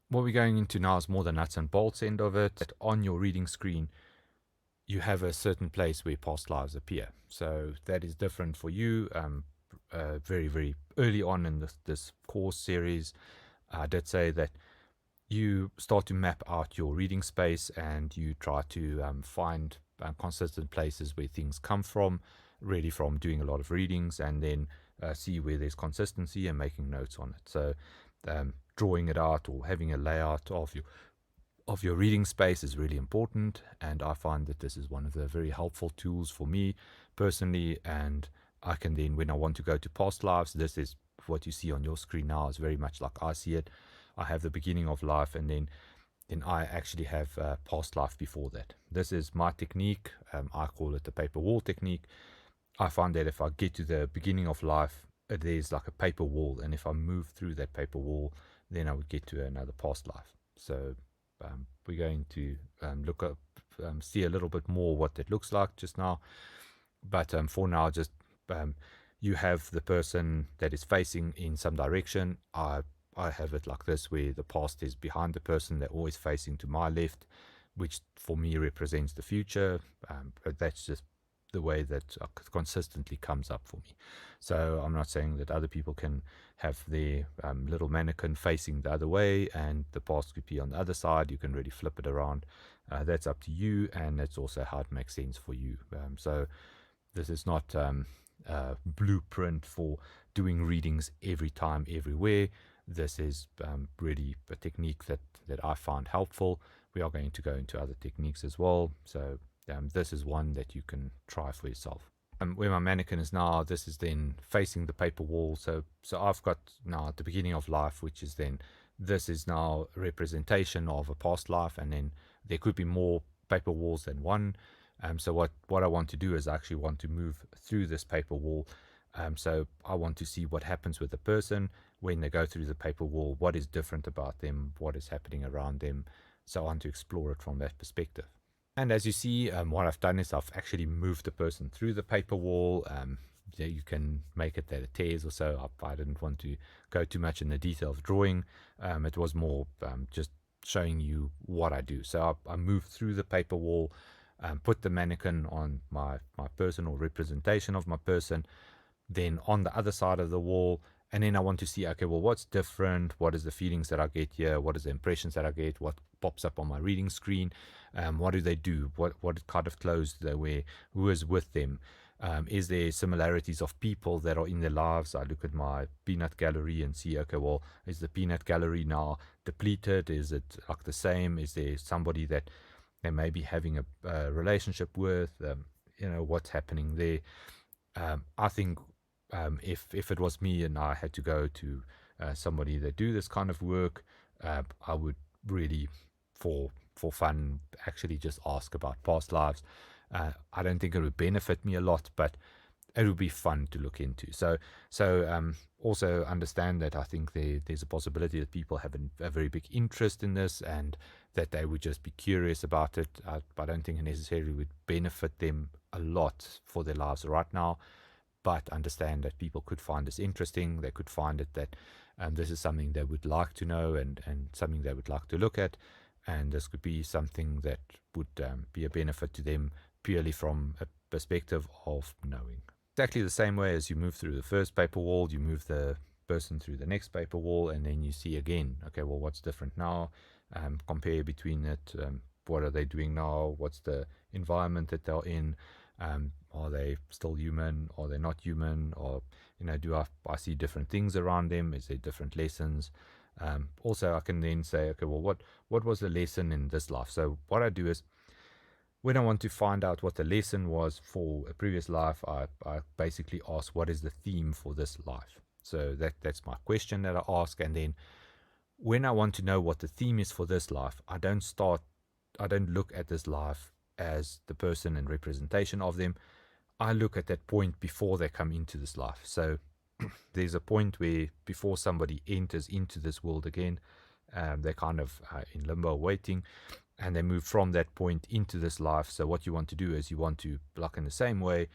what we're going into now is more the nuts and bolts end of it. That on your reading screen, you have a certain place where past lives appear. So that is different for you. Very, very early on in this course series, I did say that you start to map out your reading space and you try to find consistent places where things come from, really from doing a lot of readings, and then see where there's consistency and making notes on it. So drawing it out or having a layout of your reading space is really important, and I find that this is one of the very helpful tools for me personally. And I can then, when I want to go to past lives, this is what you see on your screen now is very much like I see it. I have the beginning of life, and then I actually have past life before that. This is my technique. I call it the paper wall technique. I find that if I get to the beginning of life, there's like a paper wall, and if I move through that paper wall, then I would get to another past life. So we're going to look up, see a little bit more what that looks like just now. But for now, just you have the person that is facing in some direction. I have it like this, where the past is behind the person. They're always facing to my left, which for me represents the future. But that's just the way that consistently comes up for me. So I'm not saying that other people can have their little mannequin facing the other way and the past could be on the other side. You can really flip it around. That's up to you, and that's also how it makes sense for you. So this is not a blueprint for doing readings every time, everywhere. This is really a technique that I found helpful. We are going to go into other techniques as well. So this is one that you can try for yourself. Where my mannequin is now, this is then facing the paper wall. So I've got now at the beginning of life, which is then, this is now a representation of a past life, and then there could be more paper walls than one. So what I want to do is I actually want to move through this paper wall. So I want to see what happens with the person when they go through the paper wall, what is different about them, what is happening around them. So I want to explore it from that perspective. And as you see, what I've done is I've actually moved the person through the paper wall. You can make it that it tears or so. I didn't want to go too much in the detail of drawing. It was more just showing you what I do. So I moved through the paper wall, put the mannequin on my person, or representation of my person, then on the other side of the wall. And then I want to see, okay, well, what's different? What is the feelings that I get here? What is the impressions that I get? What pops up on my reading screen? What do they do? What kind of clothes do they wear? Who is with them? Is there similarities of people that are in their lives? I look at my peanut gallery and see, okay, well, is the peanut gallery now depleted? Is it like the same? Is there somebody that they may be having a relationship with? What's happening there? I think if it was me and I had to go to somebody that do this kind of work, I would really, for fun, actually just ask about past lives. I don't think it would benefit me a lot, but it would be fun to look into. So also understand that I think there's a possibility that people have a very big interest in this, and that they would just be curious about it. I don't think it necessarily would benefit them a lot for their lives right now, but understand that people could find this interesting. They could find it that this is something they would like to know, and something they would like to look at, and this could be something that would be a benefit to them purely from a perspective of knowing. Exactly the same way as you move through the first paper wall, you move the person through the next paper wall, and then you see again, okay, well, what's different now? Compare between it. What are they doing now? What's the environment that they're in? Are they still human? Are they not human? Or do I see different things around them? Is there different lessons? Also, I can then say, okay, well, what was the lesson in this life? So what I do is, when I want to find out what the lesson was for a previous life, I basically ask, what is the theme for this life? So that's my question that I ask. And then when I want to know what the theme is for this life, I don't look at this life as the person and representation of them. I look at that point before they come into this life. So there's a point where before somebody enters into this world again, they're kind of in limbo waiting, and they move from that point into this life. So what you want to do is you want to, like in the same way,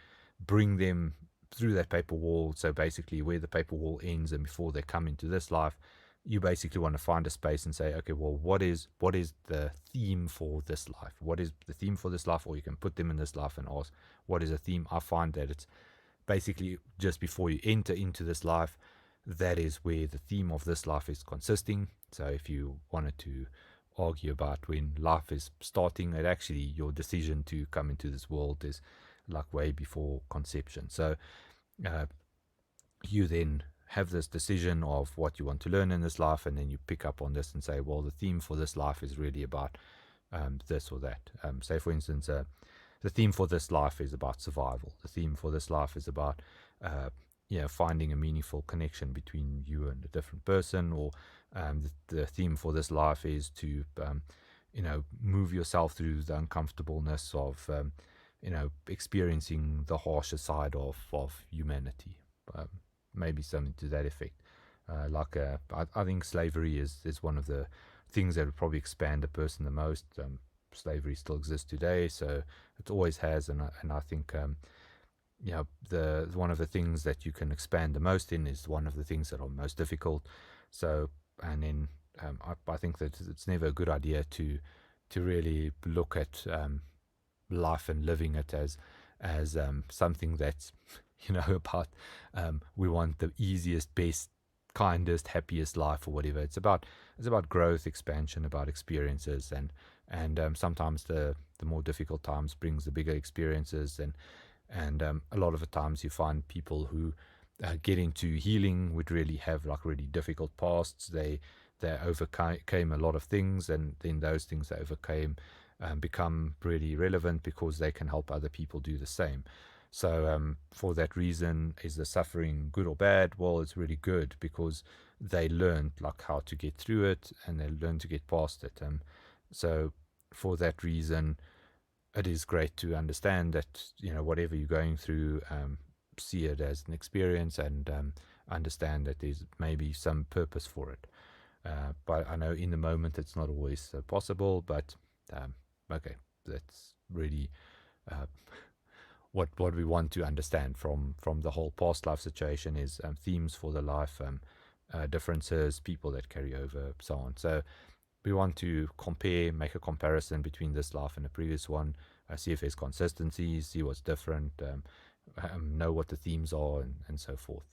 bring them through that paper wall. So basically where the paper wall ends and before they come into this life, you basically want to find a space and say, okay, well, what is the theme for this life? What is the theme for this life? Or you can put them in this life and ask, what is a theme? I find that it's basically just before you enter into this life, that is where the theme of this life is consisting. So if you wanted to argue about when life is starting, it actually, your decision to come into this world is like way before conception. So uh, you then have this decision of what you want to learn in this life, and then you pick up on this and say, well, the theme for this life is really about this or that. Say, for instance, the theme for this life is about survival. The theme for this life is about finding a meaningful connection between you and a different person, or the theme for this life is to move yourself through the uncomfortableness of experiencing the harsher side of humanity. Maybe something to that effect. I think slavery is one of the things that would probably expand a person the most. Slavery still exists today, so it always has, and I think the one of the things that you can expand the most in is one of the things that are most difficult. So, and then I think that it's never a good idea to really look at life and living it as something that's about we want the easiest, best, kindest, happiest life or whatever. It's about growth, expansion, about experiences, and sometimes the more difficult times brings the bigger experiences, and a lot of the times you find people who get into healing would really have like really difficult pasts. They overcame a lot of things, and then those things they overcame become really relevant because they can help other people do the same. So for that reason, is the suffering good or bad? Well, it's really good because they learned like how to get through it, and they learned to get past it. So for that reason, it is great to understand that whatever you're going through, see it as an experience, and understand that there's maybe some purpose for it. But I know in the moment it's not always possible. But okay, that's really what we want to understand from the whole past life situation is themes for the life, differences, people that carry over, so on. So we want to make a comparison between this life and the previous one, see if there's consistencies, see what's different, know what the themes are, and so forth.